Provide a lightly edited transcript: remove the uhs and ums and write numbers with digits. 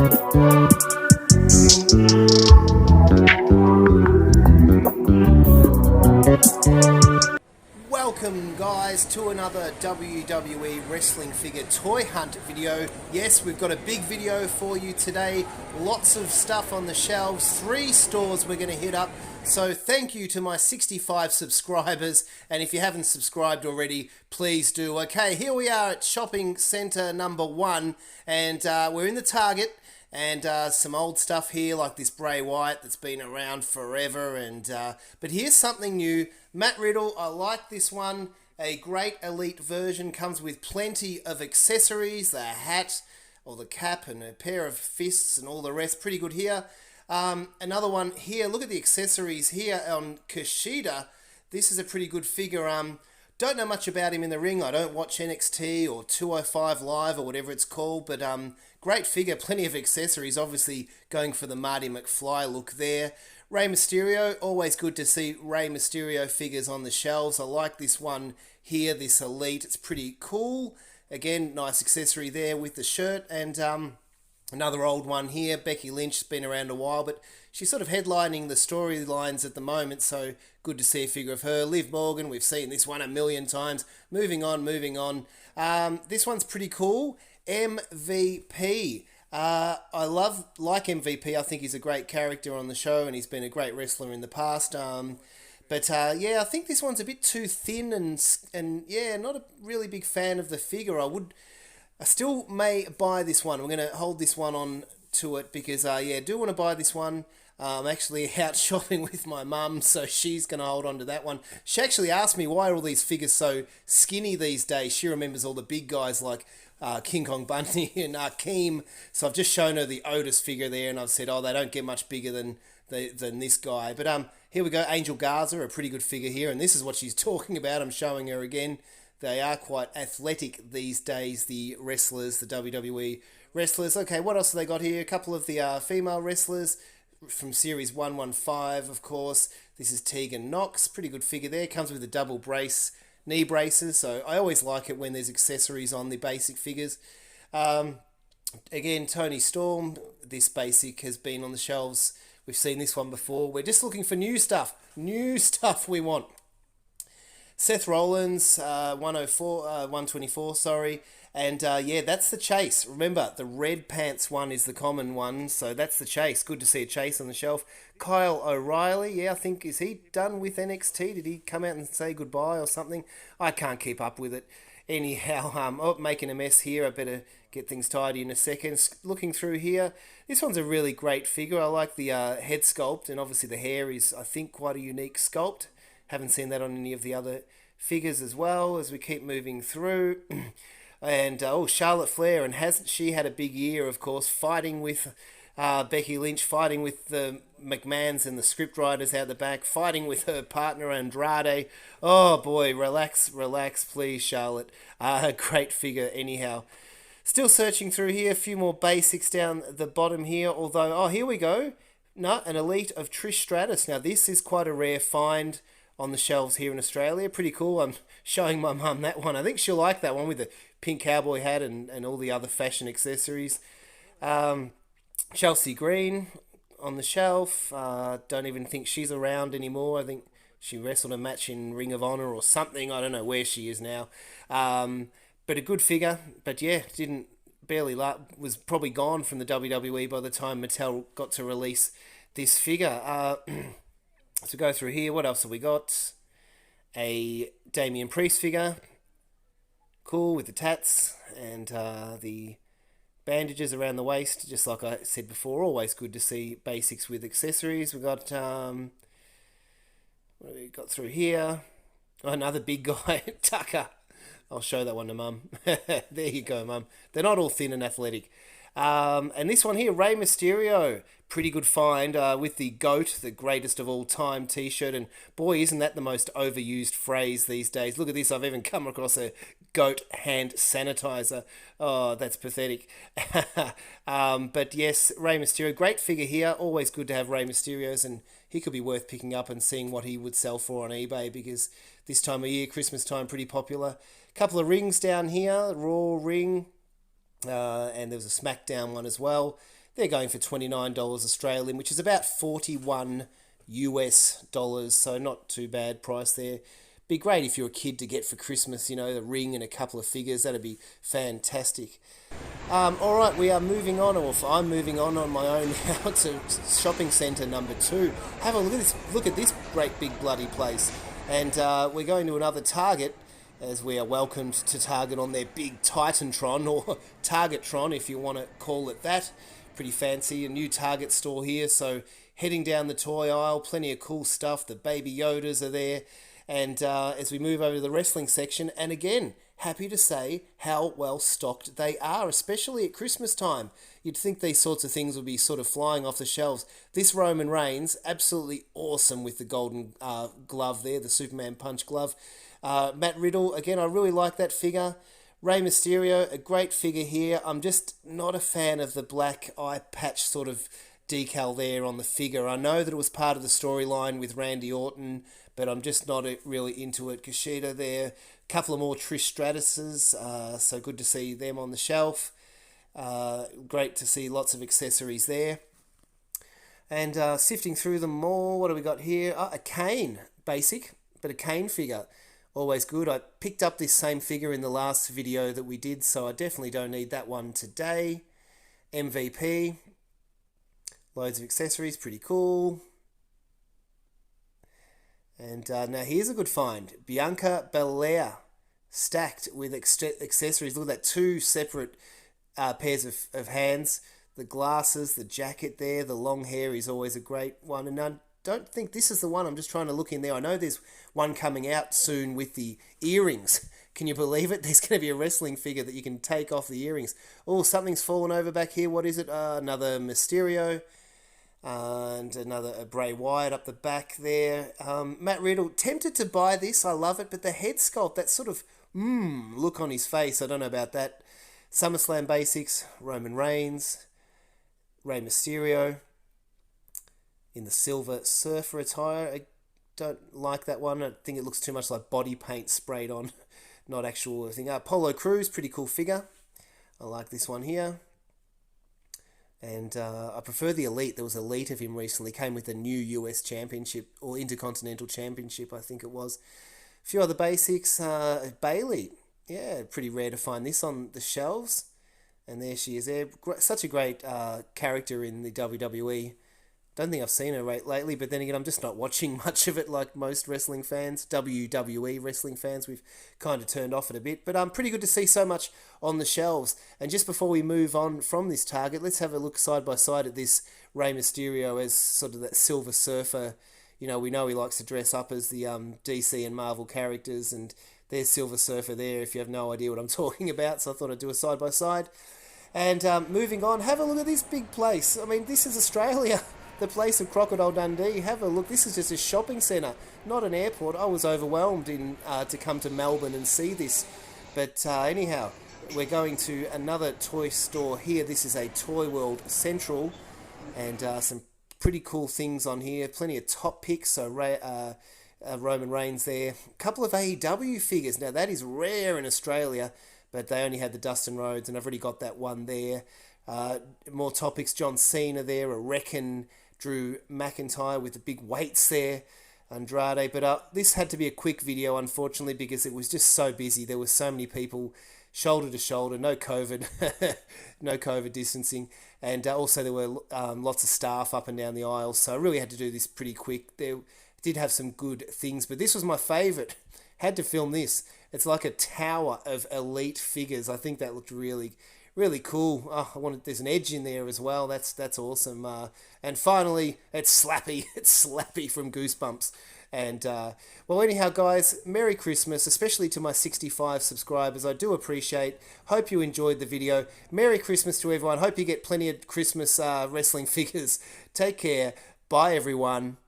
Welcome guys to another WWE Wrestling Figure Toy Hunt video. Yes, we've got a big video for you today. Lots of stuff on the shelves. 3 stores we're going to hit up. So thank you to my 65 subscribers. And if you haven't subscribed already, please do. Okay, here we are at Shopping Centre number 1. And we're in the Target. And some old stuff here, like this Bray Wyatt that's been around forever. And but here's something new. Matt Riddle, I like this one. A great elite version, comes with plenty of accessories. The hat, or the cap, and a pair of fists and all the rest. Pretty good here. Another one here. Look at the accessories here on Kushida. This is a pretty good figure. Don't know much about him in the ring. I don't watch NXT or 205 Live or whatever it's called, but great figure, plenty of accessories, obviously going for the Marty McFly look there. Rey Mysterio, always good to see Rey Mysterio figures on the shelves. I like this one here, this Elite. It's pretty cool. Again, nice accessory there with the shirt. And another old one here, Becky Lynch, has been around a while, but she's sort of headlining the storylines at the moment, so good to see a figure of her. Liv Morgan, we've seen this one a million times. Moving on. This one's pretty cool. MVP. I like MVP. I think he's a great character on the show, and he's been a great wrestler in the past. But yeah, I think this one's a bit too thin, and yeah, not a really big fan of the figure. I still may buy this one. I'm going to hold this one on to it because, yeah, do want to buy this one. I'm actually out shopping with my mum, so she's going to hold on to that one. She actually asked me why are all these figures so skinny these days. She remembers all the big guys like King Kong Bundy and Akeem. So I've just shown her the Otis figure there, and I've said, oh, they don't get much bigger than this guy. But here we go. Angel Garza, a pretty good figure here, and this is what she's talking about. I'm showing her again. They are quite athletic these days, the wrestlers, the WWE wrestlers. Okay, what else have they got here? A couple of the female wrestlers from Series 115, of course. This is Tegan Knox. Pretty good figure there. Comes with a double brace, knee braces. So I always like it when there's accessories on the basic figures. Again, Tony Storm. This basic has been on the shelves. We've seen this one before. We're just looking for new stuff. New stuff we want. Seth Rollins, 124, sorry. And yeah, that's the chase. Remember, the red pants one is the common one, so that's the chase. Good to see a chase on the shelf. Kyle O'Reilly, yeah, I think, is he done with NXT? Did he come out and say goodbye or something? I can't keep up with it. Anyhow, making a mess here. I better get things tidy in a second. Looking through here, this one's a really great figure. I like the head sculpt, and obviously the hair is, I think, quite a unique sculpt. Haven't seen that on any of the other figures as well as we keep moving through. And, Charlotte Flair, and hasn't she had a big year, of course, fighting with Becky Lynch, fighting with the McMahons and the scriptwriters out the back, fighting with her partner Andrade. Oh, boy, relax, please, Charlotte. Great figure, anyhow. Still searching through here, a few more basics down the bottom here, although, here we go. No, an Elite of Trish Stratus. Now, this is quite a rare find on the shelves here in Australia. Pretty cool. I'm showing my mum that one. I think she'll like that one with the pink cowboy hat and all the other fashion accessories. Chelsea Green on the shelf. Don't even think she's around anymore. I think she wrestled a match in Ring of Honor or something. I don't know where she is now. But a good figure. But yeah, was probably gone from the WWE by the time Mattel got to release this figure. So go through here. What else have we got? A Damian Priest figure. Cool, with the tats and the bandages around the waist. Just like I said before, always good to see basics with accessories. We got what have we got through here? Oh, another big guy, Tucker. I'll show that one to Mum. There you go, Mum. They're not all thin and athletic. And this one here, Rey Mysterio. Pretty good find with the GOAT, the greatest of all time t-shirt. And boy, isn't that the most overused phrase these days. Look at this. I've even come across a GOAT hand sanitizer. Oh, that's pathetic. But yes, Rey Mysterio. Great figure here. Always good to have Rey Mysterios. And he could be worth picking up and seeing what he would sell for on eBay, because this time of year, Christmas time, pretty popular. Couple of rings down here. Raw ring. And there was a SmackDown one as well. They're going for $29 Australian, which is about 41 US dollars, so not too bad price there. Be great if you're a kid to get for Christmas, you know, the ring and a couple of figures. That'd be fantastic. All right, we are moving on, or I'm moving on my own now to shopping centre number 2. Have a look at this. Look at this great big bloody place. And we're going to another Target, as we are welcomed to Target on their big Titantron, or Targettron if you want to call it that. Pretty fancy, a new Target store here. So heading down the toy aisle, plenty of cool stuff. The Baby Yodas are there. And as we move over to the wrestling section, and again, happy to say how well stocked they are, especially at Christmas time. You'd think these sorts of things would be sort of flying off the shelves. This Roman Reigns, absolutely awesome with the golden glove there, the Superman punch glove. Matt Riddle, again, I really like that figure. Rey Mysterio, a great figure here. I'm just not a fan of the black eye patch sort of decal there on the figure. I know that it was part of the storyline with Randy Orton, but I'm just not really into it. Kushida there, a couple of more Trish Stratuses, so good to see them on the shelf. Great to see lots of accessories there. And sifting through them more, what do we got here? A Kane, basic, but a Kane figure. Always good. I picked up this same figure in the last video that we did, so I definitely don't need that one today. MVP. Loads of accessories, pretty cool. And now here's a good find. Bianca Belair, stacked with accessories. Look at that, 2 separate pairs of hands. The glasses, the jacket there, the long hair is always a great one. And I don't think this is the one. I'm just trying to look in there. I know there's one coming out soon with the earrings. Can you believe it? There's going to be a wrestling figure that you can take off the earrings. Oh, something's fallen over back here. What is it? Another Mysterio. And another Bray Wyatt up the back there. Matt Riddle, tempted to buy this. I love it, but the head sculpt, that sort of look on his face, I don't know about that. SummerSlam Basics, Roman Reigns, Rey Mysterio in the Silver Surfer attire. I don't like that one. I think it looks too much like body paint sprayed on, not actual thing. Apollo Crews, pretty cool figure. I like this one here. And I prefer the Elite. There was Elite of him recently. Came with the new US Championship, or Intercontinental Championship, I think it was. A few other basics. Bayley. Yeah, pretty rare to find this on the shelves. And there she is there. Such a great character in the WWE. Don't think I've seen her lately, but then again, I'm just not watching much of it like most wrestling fans. WWE wrestling fans, we've kind of turned off it a bit. But pretty good to see so much on the shelves. And just before we move on from this Target, let's have a look side by side at this Rey Mysterio as sort of that Silver Surfer. You know, we know he likes to dress up as the DC and Marvel characters, and there's Silver Surfer there if you have no idea what I'm talking about. So I thought I'd do a side by side. And moving on, have a look at this big place. I mean, this is Australia. The place of Crocodile Dundee. Have a look. This is just a shopping centre, not an airport. I was overwhelmed to come to Melbourne and see this. But anyhow, we're going to another toy store here. This is a Toy World Central, and some pretty cool things on here. Plenty of top picks. So Roman Reigns there. A couple of AEW figures. Now that is rare in Australia, but they only had the Dustin Rhodes, and I've already got that one there. More topics. John Cena there. A Reckon. Drew McIntyre with the big weights there, Andrade. But this had to be a quick video, unfortunately, because it was just so busy. There were so many people shoulder to shoulder, no COVID, no COVID distancing. And also there were lots of staff up and down the aisles. So I really had to do this pretty quick. There did have some good things, but this was my favourite. Had to film this. It's like a tower of elite figures. I think that looked really cool. There's an Edge in there as well. That's awesome. And finally, it's Slappy. It's Slappy from Goosebumps. And well, anyhow, guys, Merry Christmas, especially to my 65 subscribers. I do appreciate. Hope you enjoyed the video. Merry Christmas to everyone. Hope you get plenty of Christmas wrestling figures. Take care. Bye, everyone.